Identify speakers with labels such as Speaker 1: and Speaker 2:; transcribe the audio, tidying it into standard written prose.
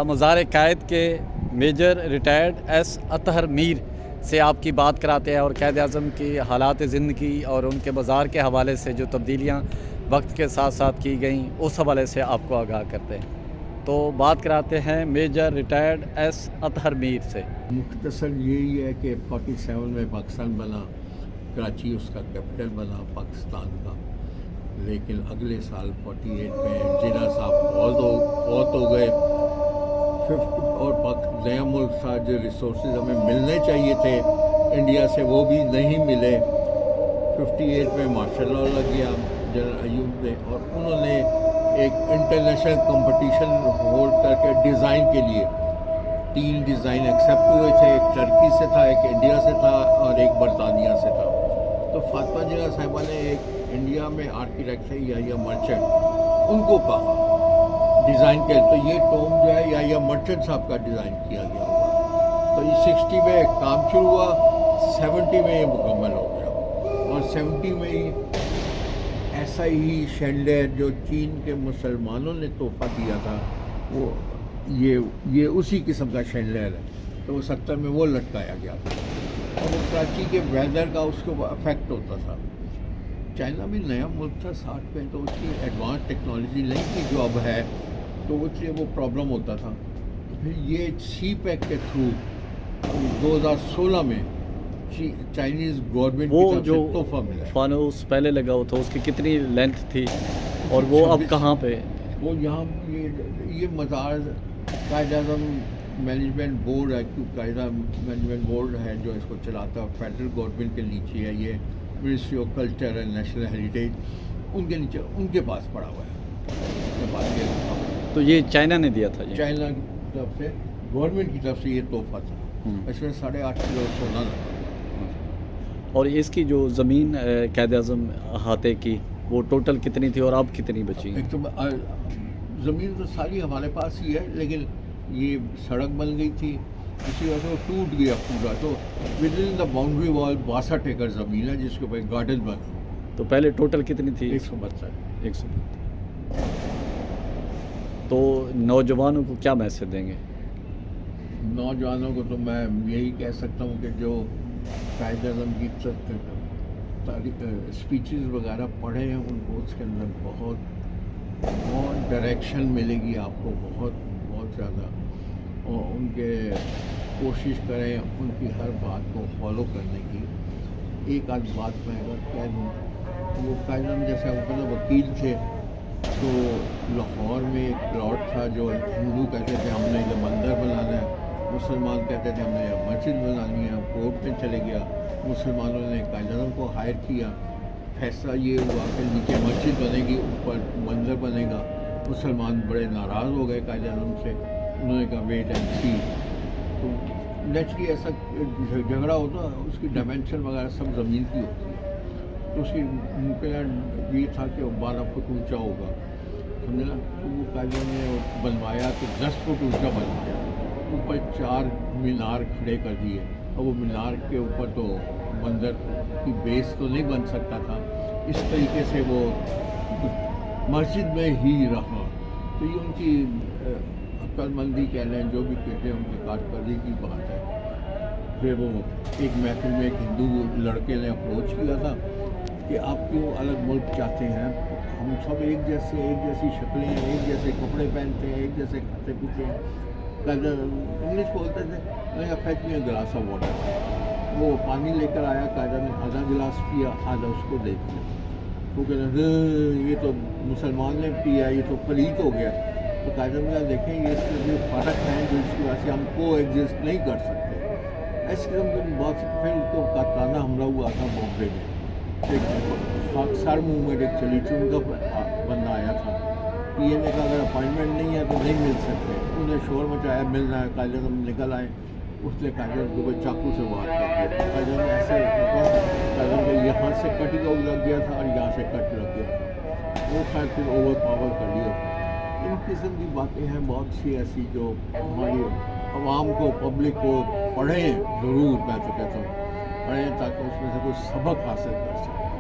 Speaker 1: मज़ार कायद के major retired S Athar Mir से आपकी बात कराते हैं और क़ायद आज़म की हालात ज़िंदगी और उनके मज़ार के हवाले से जो तब्दीलियाँ वक्त के साथ साथ की गई उस हवाले से आपको आगाह करते हैं। तो बात कराते हैं major retired S Athar Mir से।
Speaker 2: मुख्तसर यही है कि 47 में पाकिस्तान बना, कराची उसका कैपिटल बना पाकिस्तान का, लेकिन अगले साल 48 में जिन्ना साहब बहुत हो गए और नया मुल्क था, जो रिसोर्स हमें मिलने चाहिए थे इंडिया से वो भी नहीं मिले। 58 में मार्शल लॉ लग गया जनरल अयूब ने, और उन्होंने एक इंटरनेशनल कंपटीशन होल्ड करके डिज़ाइन के लिए 3 डिज़ाइन एक्सेप्ट हुए थे। एक टर्की से था, एक इंडिया से था और एक बरतानिया से था। तो फातिमा जिन्ना साहिबा ने एक इंडिया में आर्किटेक्ट है या मर्चेंट, उनको कहा डिज़ाइन के, तो ये टोम जो है या मर्चेंट साहब का डिज़ाइन किया गया होगा। तो ये 60 में काम शुरू हुआ, 70 में ये मुकम्मल हो गया, और 70 में ही ऐसा ही शैंडलियर जो चीन के मुसलमानों ने तोहफा दिया था, वो ये उसी किस्म का शैंडलियर है। तो वो 70 में वो लटकाया गया था, और वो कराची के वेदर का उसको अफेक्ट होता था। चाइना भी नया मुल्क था 60 में, तो उसकी एडवांस टेक्नोलॉजी नहीं थी जो अब है, तो इसलिए वो प्रॉब्लम होता था। फिर ये सी पैक के थ्रू 2016 में चाइनीज़ गवर्नमेंट
Speaker 1: वो
Speaker 2: की तरफ
Speaker 1: जो
Speaker 2: से तोहफा मिला।
Speaker 1: फानूस पहले लगा हुआ था उसकी कितनी लेंथ थी और वो अब कहाँ पे?
Speaker 2: वो यहाँ ये मज़ार क़ायद आज़म मैनेजमेंट बोर्ड है, क्योंकि कायदा मैनेजमेंट बोर्ड है जो इसको चलाता है, फेडरल गवर्नमेंट के नीचे है। ये ministry of culture and national heritage उनके नीचे, उनके पास पड़ा हुआ है।
Speaker 1: तो ये चाइना ने दिया था?
Speaker 2: चाइना की तरफ से, गवर्नमेंट की तरफ से ये तोहफा था। इसमें 8.5 किलो सोना लगा।
Speaker 1: और इसकी जो ज़मीन क़ायद आज़म अहाते की वो टोटल कितनी थी और अब कितनी बची?
Speaker 2: एक तो ज़मीन तो सारी हमारे पास ही है, लेकिन ये सड़क बन गई थी, इसी वजह से वो टूट गया पूरा। तो with in the boundary wall 62 एकड़ ज़मीन है जिसके ऊपर गार्डन बना।
Speaker 1: तो पहले टोटल कितनी थी?
Speaker 2: 172।
Speaker 1: तो नौजवानों को क्या मैसेज देंगे?
Speaker 2: नौजवानों को तो मैं यही कह सकता हूँ कि जो क़ायद आज़म की स्पीचेस वगैरह पढ़े हैं, उनको उसके अंदर बहुत डायरेक्शन मिलेगी आपको, बहुत ज़्यादा। और उनके कोशिश करें उनकी हर बात को फॉलो करने की। एक आध बात मैं अगर कह दूँ तो वो क़ायद आज़म जैसे वो वकील थे, तो लाहौर में एक प्लॉट था जो हिंदू कहते थे हमने ये मंदिर बनाना है, मुसलमान कहते थे हमने मस्जिद बनानी है। कोर्ट में चले गया, मुसलमानों ने क़ायद आज़म को हायर किया, फैसला ये हुआ कि नीचे मस्जिद बनेगी, ऊपर मंदिर बनेगा। मुसलमान बड़े नाराज़ हो गए क़ायद आज़म से, उन्होंने कहा वेट एंड सी। तो नेचुरली ऐसा झगड़ा होता है, उसकी डायमेंशन वगैरह सब ज़मीन की होती है। तो उसकी मुमकिन ये था कि 12 फुट ऊंचा होगा, समझे ना। तो वो क़ायद आज़म ने बनवाया तो 10 फुट ऊंचा बनवाया, ऊपर 4 मीनार खड़े कर दिए, और वो मीनार के ऊपर तो मंदिर की बेस तो नहीं बन सकता था। इस तरीके से वो मस्जिद में ही रहा। तो ये उनकी अक्लमंदी कह लें, जो भी कहते हैं, उनकी कारकर्दगी की बात है। फिर वो एक महफिल में एक हिंदू लड़के ने अप्रोच किया था कि आप क्यों अलग मुल्क चाहते हैं, हम सब एक जैसी शक्लें हैं, एक जैसे कपड़े पहनते हैं, एक जैसे खाते पीते हैं। इंग्लिश बोलते थे, मैं फेंक में गिलास ऑफ वाटर, वो पानी लेकर आया, कायदा ने आधा गिलास पिया, आधा उसको दे दिया। तो कहते ये तो मुसलमान ने पिया, ये तो पलीत हो गया। तो कायदा ने देखें ये जो फ़र्क है जो इसकी वजह से हम को एग्जिस्ट नहीं कर सकते। ऐसे किस्म की बहुत फिर उसको काताना हमला हुआ था बॉम्बे में, एक खाकसार मूवमेंट एक चली थी, उनका बंदा आया था, पीए ने कहा अगर अपॉइंटमेंट नहीं है तो नहीं मिल सकते। उन्हें शोर मचाया, मिलना है, क़ायद आज़म निकल आए, उसने क़ायद आज़म को चाकू से वार कर दिया। क़ायद आज़म ऐसा क़ायद आज़म के यहाँ से कट लग गया था और यहाँ से कट लग गया था, वो खैर फिर ओवर पावर कर लिया। इन किस्म की बातें हैं बहुत सी ऐसी जो हमारी आवाम को, पब्लिक को पढ़ें ज़रूर, मैं तो कहता हूँ पढ़ें, ताकि उसमें से कुछ सबक हासिल कर सकें।